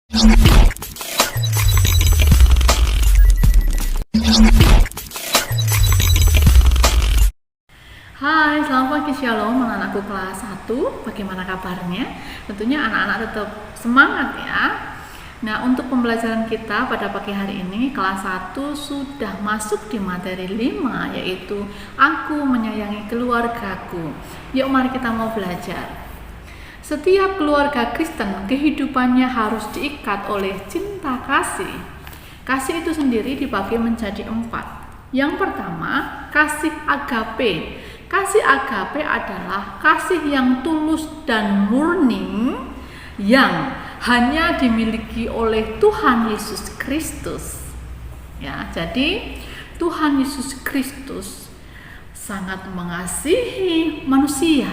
Hai, selamat pagi, Shalom anak-anakku kelas 1. Bagaimana kabarnya? Tentunya anak-anak tetap semangat ya. Nah, untuk pembelajaran kita pada pagi hari ini kelas 1 sudah masuk di materi 5, yaitu Aku Menyayangi Keluargaku. Yuk mari kita mau belajar. Setiap keluarga Kristen kehidupannya harus diikat oleh cinta kasih. Kasih itu sendiri dibagi menjadi 4. Yang pertama, kasih agape. Kasih agape adalah kasih yang tulus dan murni yang hanya dimiliki oleh Tuhan Yesus Kristus. Ya, jadi Tuhan Yesus Kristus sangat mengasihi manusia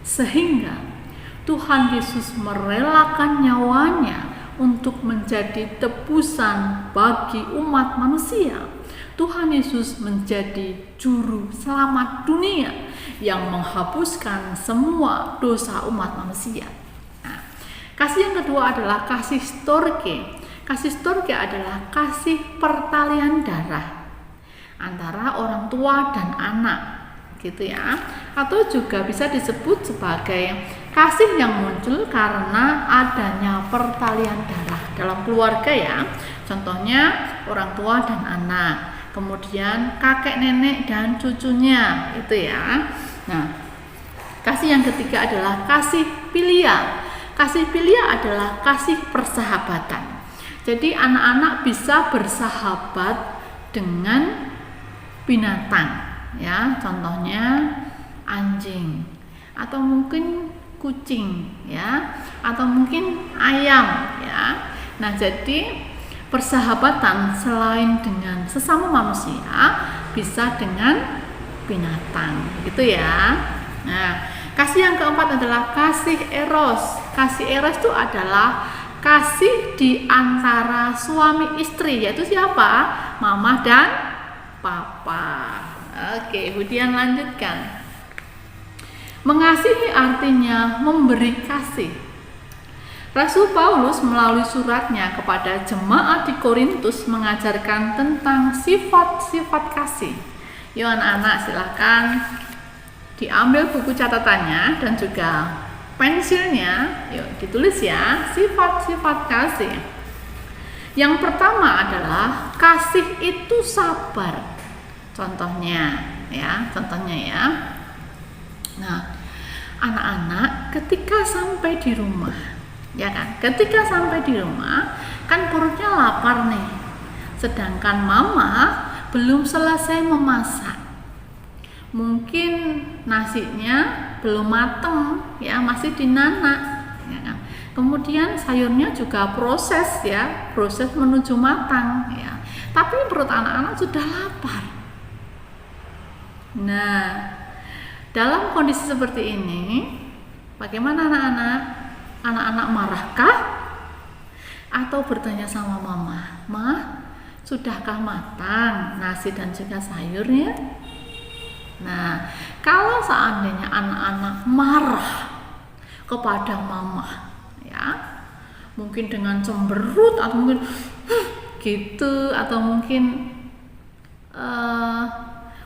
sehingga Tuhan Yesus merelakan nyawanya untuk menjadi tebusan bagi umat manusia. Tuhan Yesus menjadi juru selamat dunia yang menghapuskan semua dosa umat manusia. Nah, kasih yang kedua adalah kasih storge. Kasih storge adalah kasih pertalian darah antara orang tua dan anak, gitu ya. Atau juga bisa disebut sebagai kasih yang muncul karena adanya pertalian darah dalam keluarga ya. Contohnya orang tua dan anak, kemudian kakek nenek dan cucunya, itu ya. Nah, kasih yang ketiga adalah kasih filia. Kasih filia adalah kasih persahabatan. Jadi anak-anak bisa bersahabat dengan binatang ya, contohnya anjing atau mungkin kucing ya, atau mungkin ayam ya. Nah, jadi persahabatan selain dengan sesama manusia bisa dengan binatang, gitu ya. Nah, kasih yang keempat adalah kasih eros. Kasih eros itu adalah kasih di antara suami istri, yaitu siapa? Mama dan papa. Oke, kemudian lanjutkan. Mengasihi artinya memberi kasih. Rasul Paulus melalui suratnya kepada jemaat di Korintus mengajarkan tentang sifat-sifat kasih. Yuk anak-anak silakan diambil buku catatannya dan juga pensilnya. Yuk ditulis ya, sifat-sifat kasih. Yang pertama adalah kasih itu sabar. Contohnya ya. Nah, anak-anak ketika sampai di rumah, ya kan, ketika sampai di rumah kan perutnya lapar nih, sedangkan mama belum selesai memasak, mungkin nasinya belum mateng ya, masih dinanak ya kan? Kemudian sayurnya juga proses menuju matang ya, tapi perut anak-anak sudah lapar. Nah, dalam kondisi seperti ini bagaimana anak-anak? Anak-anak marahkah? Atau bertanya sama mama, "Ma, sudahkah matang nasi dan juga sayurnya?" Nah, kalau seandainya anak-anak marah kepada mama, ya, mungkin dengan cemberut atau mungkin gitu, atau mungkin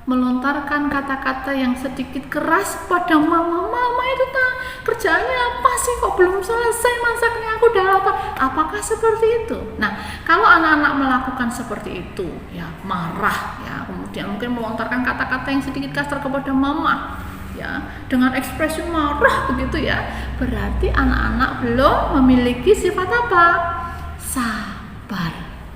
melontarkan kata-kata yang sedikit keras pada mama itu kerjaannya apa sih, kok belum selesai masaknya, aku udah lapar. Apakah seperti itu? Nah, kalau anak-anak melakukan seperti itu ya, marah ya, kemudian mungkin melontarkan kata-kata yang sedikit kasar kepada mama ya, dengan ekspresi marah begitu ya, berarti anak-anak belum memiliki sifat apa? Sabar.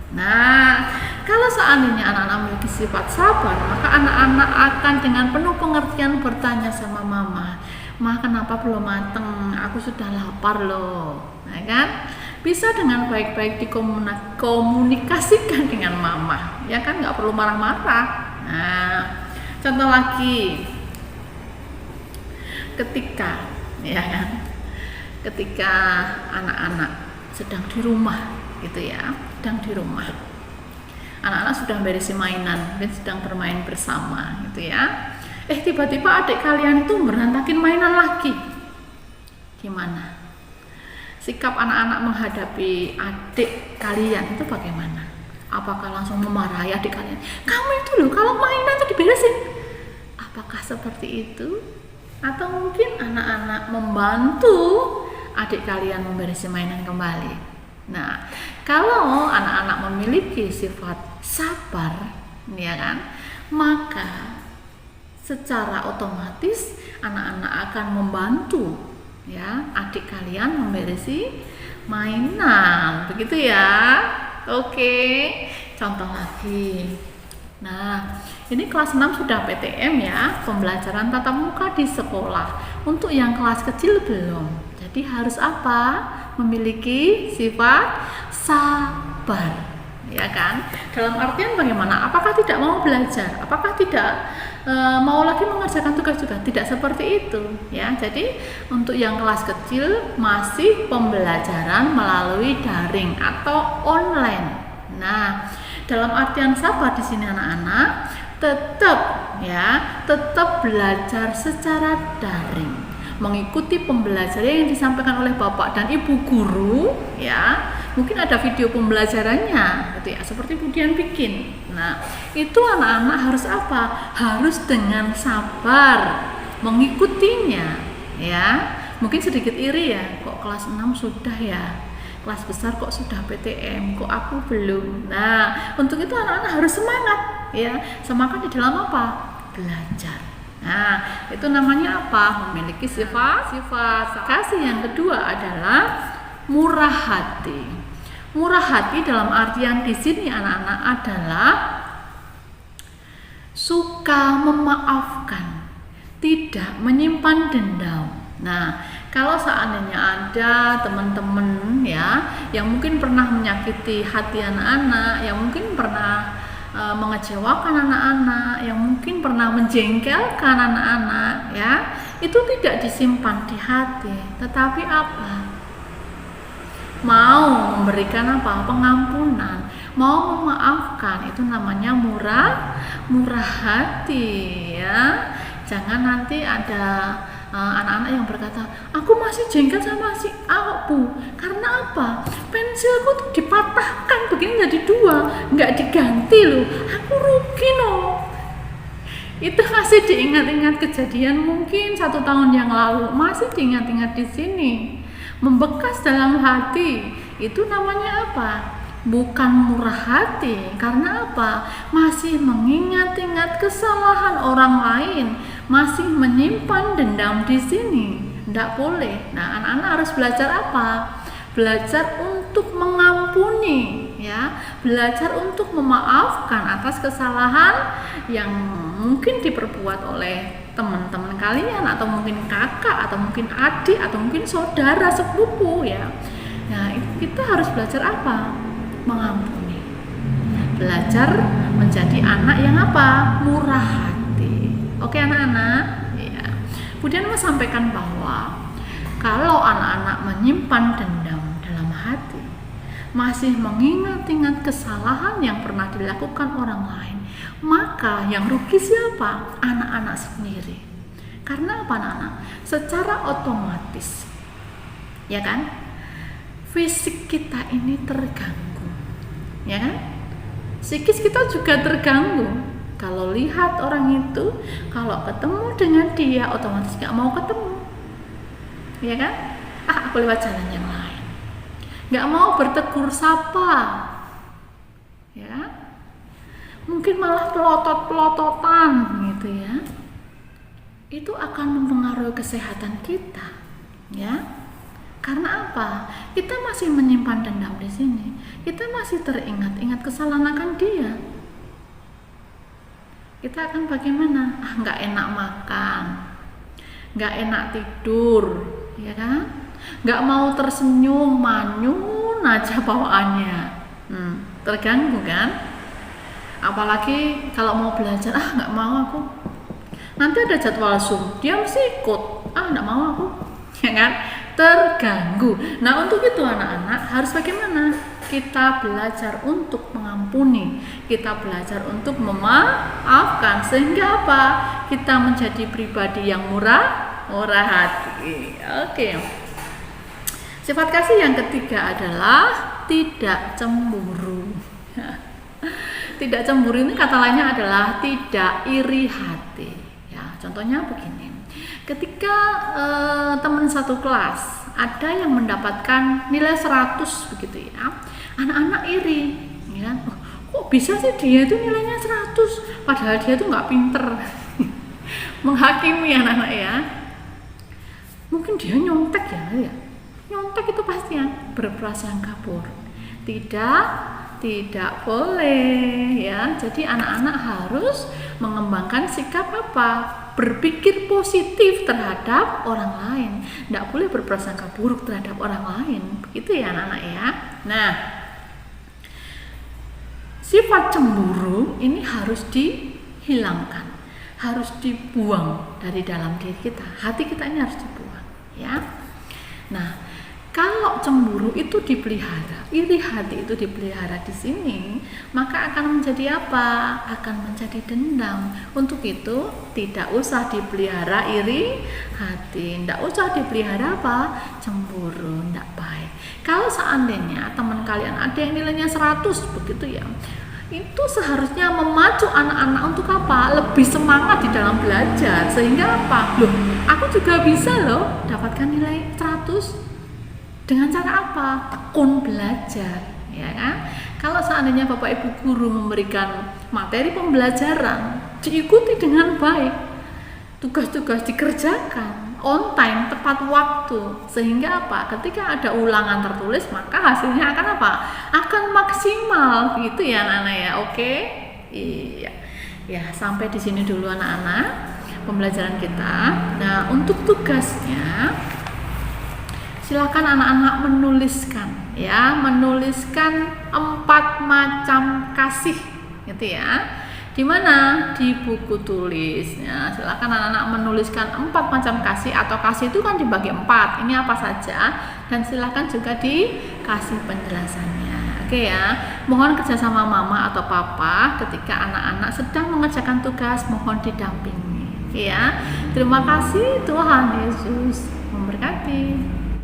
Nah, kalau seandainya anak-anak memiliki sifat sabar, maka anak-anak akan dengan penuh pengertian bertanya sama mama, "Ma, kenapa belum mateng? Aku sudah lapar loh." Nah kan, bisa dengan baik-baik dikomunikasikan dengan mama, ya kan, nggak perlu marah-marah. Nah, contoh lagi, ketika anak-anak sedang di rumah gitu ya, anak-anak sudah beresin mainan dan sedang bermain bersama gitu ya, tiba-tiba adik kalian itu berantakin mainan lagi, gimana? sikap anak-anak menghadapi adik kalian itu bagaimana? Apakah langsung memarahi adik kalian? Kamu itu loh, kalau mainan itu diberesin. Apakah seperti itu? Atau mungkin anak-anak membantu adik kalian membereskan mainan kembali. Nah, kalau anak-anak memiliki sifat sabar, ya kan, maka secara otomatis anak-anak akan membantu ya adik kalian memberesi mainan, begitu ya. Oke, contoh lagi. Nah, ini kelas 6 sudah PTM ya, pembelajaran tatap muka di sekolah. Untuk yang kelas kecil belum. Jadi harus apa? Memiliki sifat sabar. Ya kan? Dalam artian bagaimana? Apakah tidak mau belajar? Apakah tidak mau lagi mengerjakan tugas juga? Tidak seperti itu ya. Jadi untuk yang kelas kecil masih pembelajaran melalui daring atau online. Nah, dalam artian sabar di sini anak-anak tetap belajar secara daring, mengikuti pembelajaran yang disampaikan oleh Bapak dan Ibu guru ya. Mungkin ada video pembelajarannya gitu ya, seperti Budian bikin. Nah, itu anak-anak harus apa? Harus dengan sabar mengikutinya ya. Mungkin sedikit iri ya, kok kelas 6 sudah ya, kelas besar kok sudah PTM, kok aku belum. Nah, untuk itu anak-anak harus semangat ya. Semangat di dalam apa? Belajar. Nah, itu namanya apa? Memiliki sifat kasih. Yang kedua adalah murah hati. Murah hati dalam artian di sini anak-anak adalah suka memaafkan, tidak menyimpan dendam. Nah, kalau seandainya ada teman-teman ya yang mungkin pernah menyakiti hati anak-anak, yang mungkin pernah mengecewakan anak-anak, yang mungkin pernah menjengkelkan anak-anak ya, itu tidak disimpan di hati, tetapi apa? Mau memberikan apa? Pengampunan, mau memaafkan, itu namanya murah hati ya. Jangan nanti ada anak-anak yang berkata, aku masih jengkel sama si A Bu, karena apa? Pensilku tuh dipatahkan begini jadi 2, nggak diganti loh, aku rugi loh. Itu masih diingat-ingat kejadian mungkin 1 tahun yang lalu, masih diingat-ingat di sini, membekas dalam hati. Itu namanya apa? Bukan murah hati. Karena apa? Masih mengingat-ingat kesalahan orang lain, masih menyimpan dendam di sini. Tidak boleh. Nah, anak-anak harus belajar apa? Belajar untuk mengampuni ya, belajar untuk memaafkan atas kesalahan yang mungkin diperbuat oleh teman-teman kalian, atau mungkin kakak, atau mungkin adik, atau mungkin saudara sepupu ya. Nah, kita harus belajar apa? Mengampuni. Belajar menjadi anak yang apa? Murah hati. Oke anak-anak ya. Kemudian mau sampaikan bahwa kalau anak-anak menyimpan dendam dalam hati, masih mengingat-ingat kesalahan yang pernah dilakukan orang lain, maka yang rugi siapa? Anak-anak sendiri. Karena apa anak-anak? Secara otomatis ya kan, fisik kita ini terganggu ya kan, psikis kita juga terganggu. Kalau lihat orang itu, kalau ketemu dengan dia otomatis gak mau ketemu ya kan, aku lewat jalan yang lain, gak mau bertegur sapa ya, mungkin malah pelotot-pelototan gitu ya. Itu akan mempengaruhi kesehatan kita ya. Karena apa? Kita masih menyimpan dendam di sini. Kita masih teringat-ingat kesalahan akan dia. Kita akan bagaimana? Nggak enak makan, nggak enak tidur, ya kan? Nggak mau tersenyum, manyun aja bawaannya. Terganggu kan? Apalagi kalau mau belajar, nggak mau aku. Nanti ada jadwal Zoom, dia mesti ikut. Nggak mau aku, ya kan? Terganggu. Nah, untuk itu anak-anak harus bagaimana? Kita belajar untuk mengampuni, kita belajar untuk memaafkan, sehingga apa? Kita menjadi pribadi yang murah hati. Oke. Sifat kasih yang ketiga adalah tidak cemburu. Tidak cemburu ini kata lainnya adalah tidak iri hati. Ya, contohnya begini. Ketika teman satu kelas ada yang mendapatkan nilai 100 begitu ya, anak-anak iri, ya, kok bisa sih dia itu nilainya 100, padahal dia tuh nggak pinter. Menghakimi anak-anak ya. Mungkin dia nyontek ya. Nyontek itu pasti yang berprasangka buruk. Tidak boleh ya. Jadi anak-anak harus mengembangkan sikap apa? Berpikir positif terhadap orang lain. Tidak boleh berprasangka buruk terhadap orang lain. Begitu ya anak-anak ya. Nah, sifat cemburu ini harus dihilangkan, harus dibuang dari dalam diri kita. Hati kita ini harus dibuang ya. Nah, kalau cemburu itu dipelihara, iri hati itu dipelihara di sini, maka akan menjadi apa? Akan menjadi dendam. Untuk itu tidak usah dipelihara iri hati, tidak usah dipelihara apa? Cemburu, tidak baik. Kalau seandainya teman kalian ada yang nilainya 100 begitu ya, itu seharusnya memacu anak-anak untuk apa? Lebih semangat di dalam belajar, sehingga apa? Loh, aku juga bisa loh dapatkan nilai 100. Dengan cara apa? Tekun belajar, ya kan? Kalau seandainya Bapak Ibu guru memberikan materi pembelajaran, diikuti dengan baik, tugas-tugas dikerjakan on time, tepat waktu, sehingga apa? Ketika ada ulangan tertulis, maka hasilnya akan apa? Akan maksimal, gitu ya anak-anak ya. Oke? Iya. Ya, sampai di sini dulu anak-anak pembelajaran kita. Nah, untuk tugasnya silakan anak-anak menuliskan ya, menuliskan 4 macam kasih gitu ya. Di mana? Di buku tulis. Ya, silakan anak-anak menuliskan 4 macam kasih, atau kasih itu kan dibagi 4. Ini apa saja? Dan silakan juga dikasih penjelasannya. Oke ya. Mohon kerjasama mama atau papa ketika anak-anak sedang mengerjakan tugas, mohon didampingi. Ya. Terima kasih, Tuhan Yesus memberkati.